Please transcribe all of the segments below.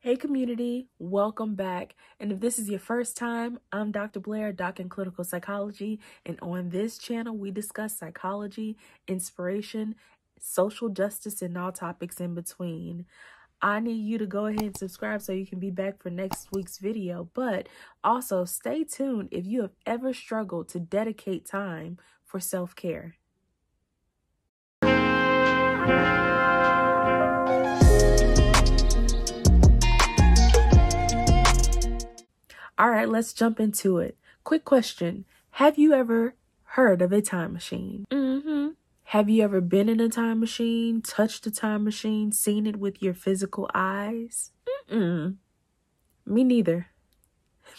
Hey community, welcome back. And if this is your first time, I'm Dr. Blaire, Doc in Clinical Psychology. And on this channel, we discuss psychology, inspiration, social justice, and all topics in between. I need you to go ahead and subscribe so you can be back for next week's video. But also stay tuned if you have ever struggled to dedicate time for self-care. All right, let's jump into it. Quick question. Have you ever heard of a time machine? Have you ever been in a time machine, touched a time machine, seen it with your physical eyes? Me neither.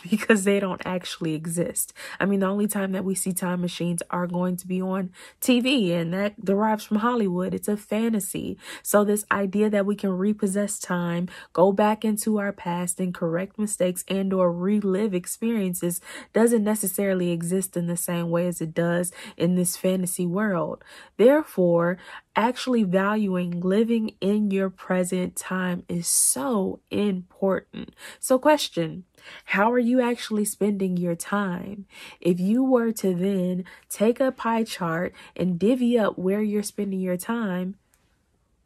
Because they don't actually exist. I mean, the only time that we see time machines are going to be on TV, and that derives from Hollywood. It's a fantasy. So this idea that we can repossess time, go back into our past and correct mistakes and or relive experiences doesn't necessarily exist in the same way as it does in this fantasy world. Therefore, actually valuing living in your present time is so important. So question, how are you actually spending your time? If you were to then take a pie chart and divvy up where you're spending your time,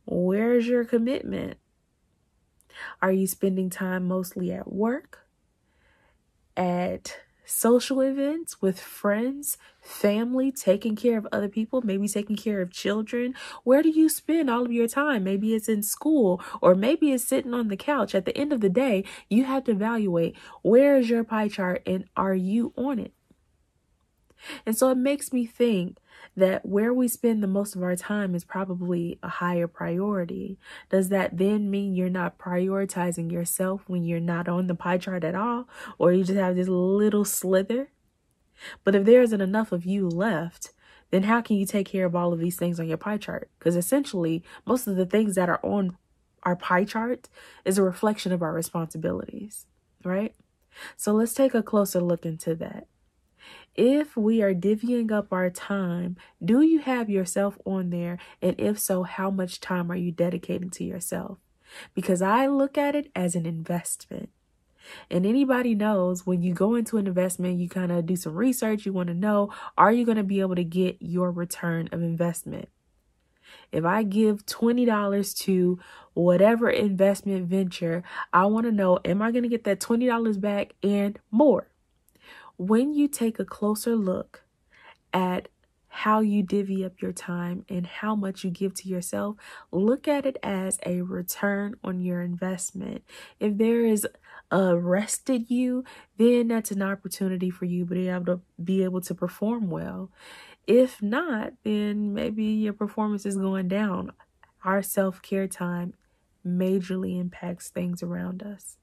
where's your commitment? Are you spending time mostly at work, at social events with friends, family, taking care of other people, maybe taking care of children? Where do you spend all of your time? Maybe it's in school, or maybe it's sitting on the couch. At the end of the day, you have to evaluate, where is your pie chart and are you on it? And so it makes me think that where we spend the most of our time is probably a higher priority. Does that then mean you're not prioritizing yourself when you're not on the pie chart at all, or you just have this little slither? But if there isn't enough of you left, then how can you take care of all of these things on your pie chart? Because essentially, most of the things that are on our pie chart is a reflection of our responsibilities, right? So let's take a closer look into that. If we are divvying up our time, do you have yourself on there? And if so, how much time are you dedicating to yourself? Because I look at it as an investment. And anybody knows when you go into an investment, you kind of do some research. You want to know, are you going to be able to get your return of investment? If I give $20 to whatever investment venture, I want to know, am I going to get that $20 back and more? When you take a closer look at how you divvy up your time and how much you give to yourself, look at it as a return on your investment. If there is a rested you, then that's an opportunity for you to be able to perform well. If not, then maybe your performance is going down. Our self-care time majorly impacts things around us.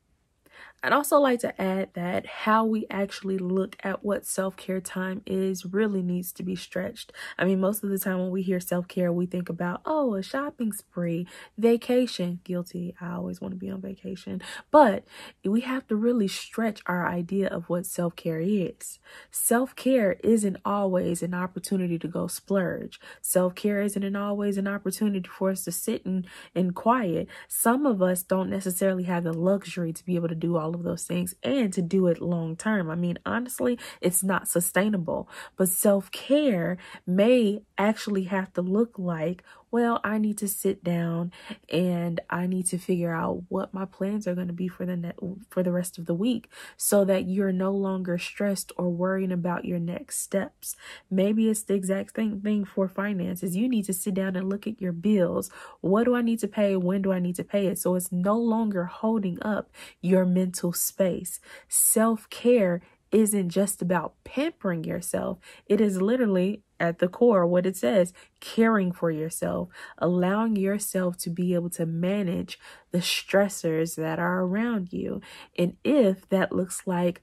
I'd also like to add that how we actually look at what self-care time is really needs to be stretched. I mean, most of the time when we hear self-care, we think about, oh, a shopping spree, vacation. Guilty. I always want to be on vacation. But we have to really stretch our idea of what self-care is. Self-care isn't always an opportunity to go splurge. Self-care isn't always an opportunity for us to sit in quiet. Some of us don't necessarily have the luxury to be able to do all of those things and to do it long term. I mean, honestly, it's not sustainable. But self-care may actually have to look like, well, I need to sit down and I need to figure out what my plans are going to be for the rest of the week, so that you're no longer stressed or worrying about your next steps. Maybe it's the exact same thing for finances. You need to sit down and look at your bills. What do I need to pay? When do I need to pay it? So it's no longer holding up your mental space. Self-care isn't just about pampering yourself. It is literally at the core what it says, caring for yourself, allowing yourself to be able to manage the stressors that are around you. And if that looks like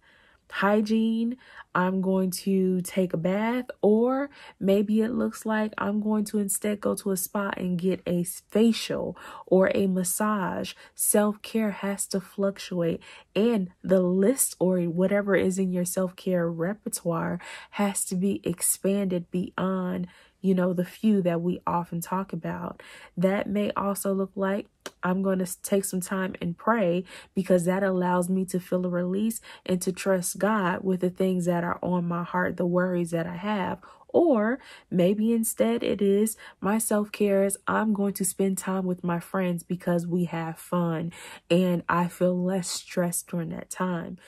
hygiene, I'm going to take a bath, or maybe it looks like I'm going to instead go to a spa and get a facial or a massage. Self-care has to fluctuate, and the list or whatever is in your self-care repertoire has to be expanded beyond the few that we often talk about. That may also look like I'm going to take some time and pray, because that allows me to feel a release and to trust God with the things that are on my heart, the worries that I have. Or maybe instead it is my self-care is I'm going to spend time with my friends because we have fun and I feel less stressed during that time.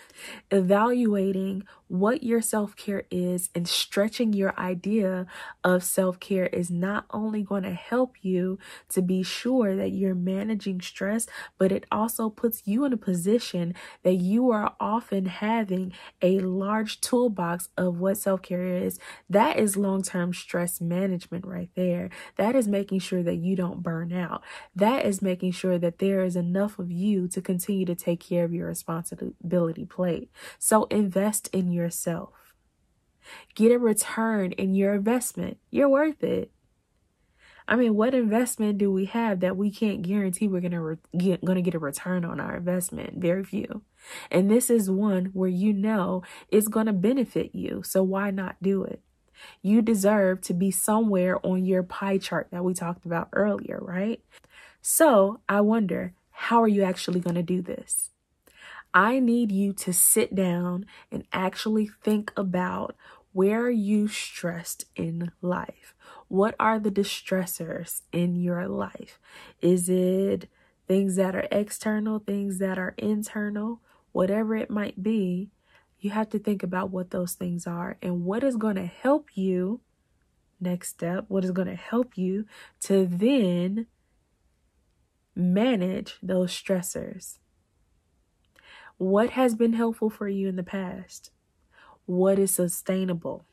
Evaluating what your self-care is and stretching your idea of self-care is not only going to help you to be sure that you're managing stress, but it also puts you in a position that you are often having a large toolbox of what self-care is. That is long-term stress management right there. That is making sure that you don't burn out. That is making sure that there is enough of you to continue to take care of your responsibility plate. So invest in yourself. Get a return in your investment. You're worth it. I mean, what investment do we have that we can't guarantee we're going to get a return on our investment? Very few. And this is one where it's going to benefit you. So why not do it? You deserve to be somewhere on your pie chart that we talked about earlier, right? So I wonder, how are you actually going to do this? I need you to sit down and actually think about, where are you stressed in life? What are the de-stressors in your life? Is it things that are external, things that are internal? Whatever it might be, you have to think about what those things are and what is going to help you. Next step, what is going to help you to then manage those stressors? What has been helpful for you in the past? What is sustainable?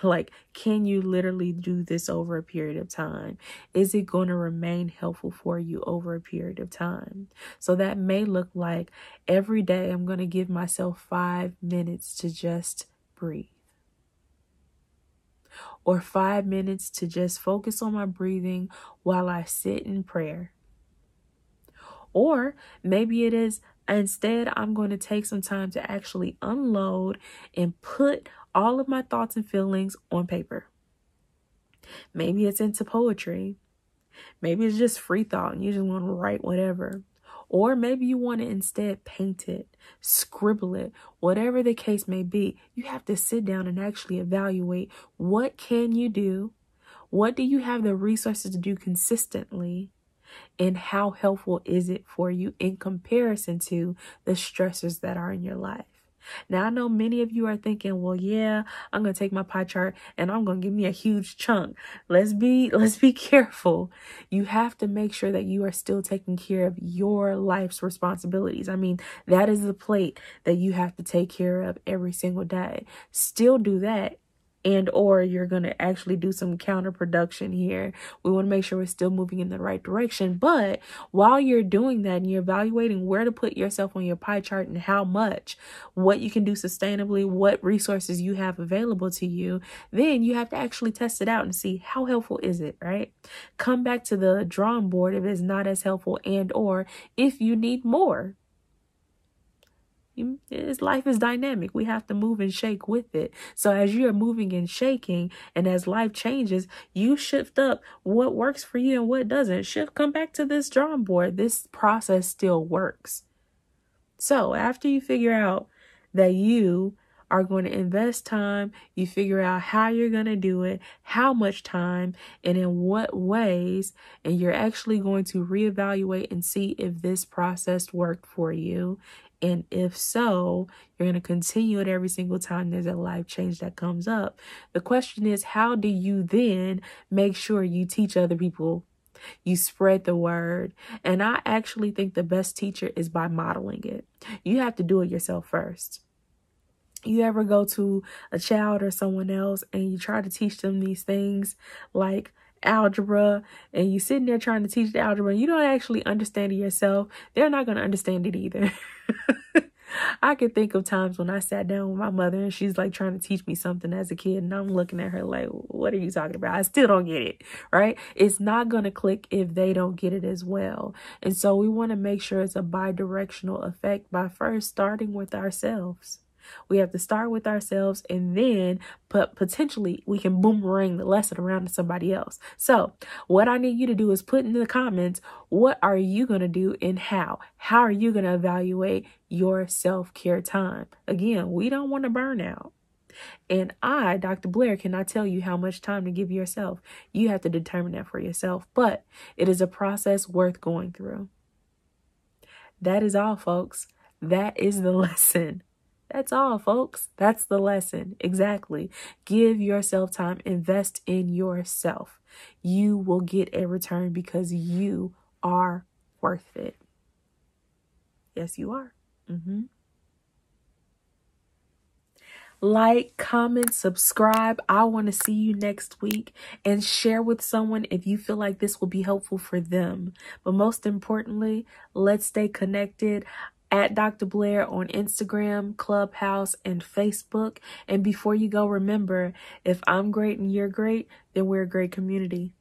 Like, can you literally do this over a period of time? Is it going to remain helpful for you over a period of time? So that may look like every day I'm going to give myself 5 minutes to just breathe. Or 5 minutes to just focus on my breathing while I sit in prayer. Or maybe it is, instead, I'm going to take some time to actually unload and put all of my thoughts and feelings on paper. Maybe it's into poetry. Maybe it's just free thought and you just want to write whatever. Or maybe you want to instead paint it, scribble it, whatever the case may be. You have to sit down and actually evaluate, what can you do? What do you have the resources to do consistently? And how helpful is it for you in comparison to the stressors that are in your life? Now, I know many of you are thinking, well, yeah, I'm going to take my pie chart and I'm going to give me a huge chunk. Let's be careful. You have to make sure that you are still taking care of your life's responsibilities. I mean, that is the plate that you have to take care of every single day. Still do that. And or you're going to actually do some counterproduction here. We want to make sure we're still moving in the right direction. But while you're doing that and you're evaluating where to put yourself on your pie chart and how much, what you can do sustainably, what resources you have available to you, then you have to actually test it out and see how helpful is it, right? Come back to the drawing board if it's not as helpful, and or if you need more. Life is dynamic. We have to move and shake with it. So as you're moving and shaking, and as life changes, you shift up what works for you and what doesn't. Come back to this drawing board. This process still works. So after you figure out that you are going to invest time, you figure out how you're going to do it, how much time, and in what ways, and you're actually going to reevaluate and see if this process worked for you. And if so, you're going to continue it every single time there's a life change that comes up. The question is, how do you then make sure you teach other people? You spread the word. And I actually think the best teacher is by modeling it. You have to do it yourself first. You ever go to a child or someone else and you try to teach them these things like algebra, and you sitting there trying to teach the algebra and you don't actually understand it yourself, they're not going to understand it either. I could think of times when I sat down with my mother and she's like trying to teach me something as a kid, and I'm looking at her like, what are you talking about? I still don't get it, right? It's not going to click if they don't get it as well. And so we want to make sure it's a bi-directional effect by first starting with ourselves. We have to start with ourselves, and then potentially we can boomerang the lesson around to somebody else. So what I need you to do is put in the comments, what are you going to do and how? How are you going to evaluate your self-care time? Again, we don't want to burn out. And I, Dr. Blaire, cannot tell you how much time to give yourself. You have to determine that for yourself. But it is a process worth going through. That is all, folks. That is the lesson. That's all, folks. That's the lesson. Exactly. Give yourself time. Invest in yourself. You will get a return because you are worth it. Yes, you are. Like, comment, subscribe. I want to see you next week, and share with someone if you feel like this will be helpful for them. But most importantly, let's stay connected at Dr. Blaire on Instagram, Clubhouse, and Facebook. And before you go, remember, if I'm great and you're great, then we're a great community.